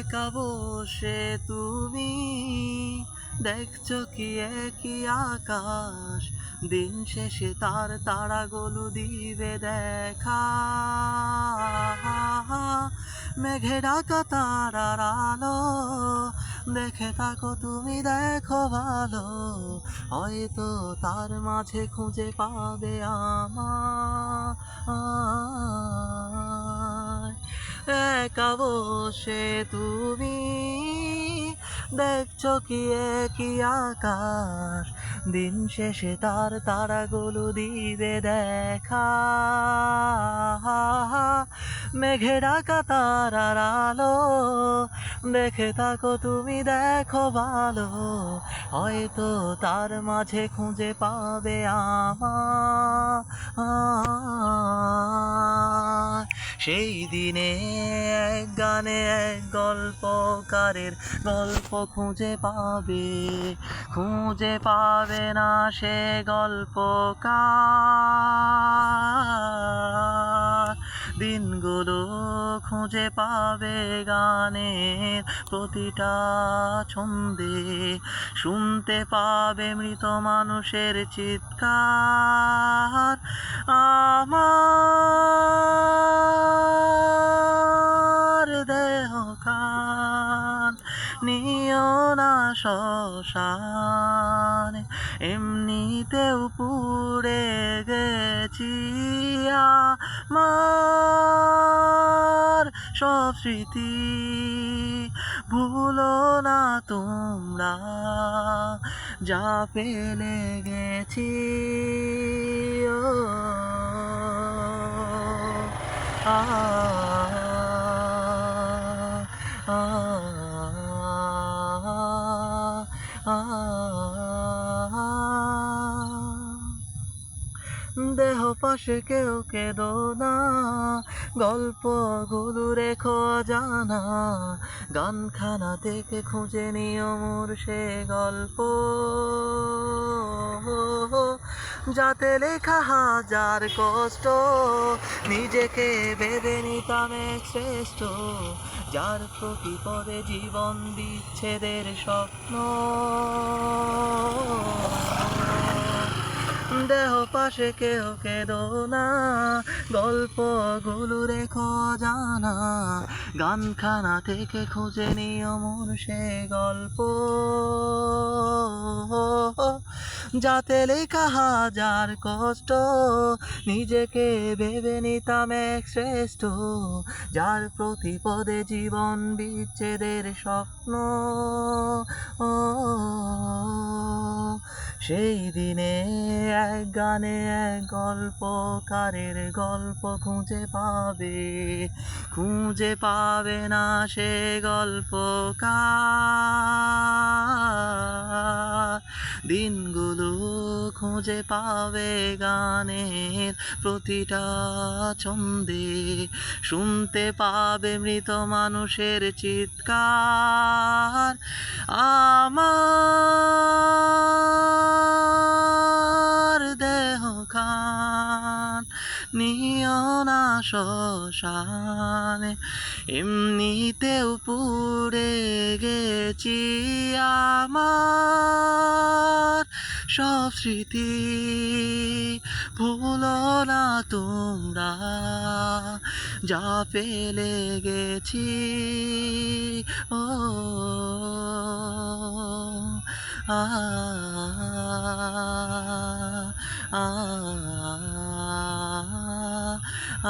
একা বসে তুমি দেখছো কি একই আকাশ, দিন শেষে তার তারাগুলো দিবে দেখা। মেঘে ঢাকা তারার আলো দেখে থাকো তুমি, দেখো ভালো, হয়তো তার মাঝে খুঁজে পাবে আমায়। একা বসে তুমি দেখছো কি একই আকাশ, দিন শেষে তার তারাগুলো দিবে দেখা। মেঘে ঢাকা তারার আলো দেখে থাকো তুমি, দেখো ভালো, হয়তো তার মাঝে খুঁজে পাবে আমায়। সেই দিনে এক গানে এক গল্পকারের গল্প খুঁজে পাবে না সে গল্পকার। দিনগুলো খুঁজে পাবে গানের প্রতিটা ছন্দে, শুনতে পাবে মৃত মানুষের চিৎকার। আমার দেহ কান নিও না শ্মশানে, এমনিতেও পুড়ে গেছি আমার সব স্মৃতি। ভুলো না তোমরা যা ফেলে গেছি। ও আ আ আ দেহ পাশে কেউ কেঁদো না, গল্পগুলো রেখো জানা, গানখানা থেকে খুঁজে নিও মোর সে গল্প, যাতে লেখা হাজার কষ্ট নিজেকে ভেবে নিতাম এক শ্রেষ্ঠ, যার প্রতি পদে জীবন বিচ্ছেদের স্বপ্ন। দেহ পাশে কেউ কেঁদো না, গল্পগুলো রেখো জানা, গানখানা থেকে খুঁজে নিও মোর সে গল্প, যাতে লেখা হাজার কষ্ট নিজেকে ভেবে নিতাম এক শ্রেষ্ঠ, যার প্রতি পদে জীবন বিচ্ছেদের স্বপ্ন। সেই দিনে এক গানে এক গল্পকারের গল্প খুঁজে পাবে না সে গল্পকার। দিনগুলো খুঁজে পাবে গানের প্রতিটা ছন্দে, শুনতে পাবে মৃত মানুষের চিৎকার। আমার দেহ খান নিও না শ্মশানে, এমনিতেও পুড়ে গেছি আমার সব স্মৃতি। ভুলো না তোমরা যা ফেলে গেছি। ও আ আ আ আ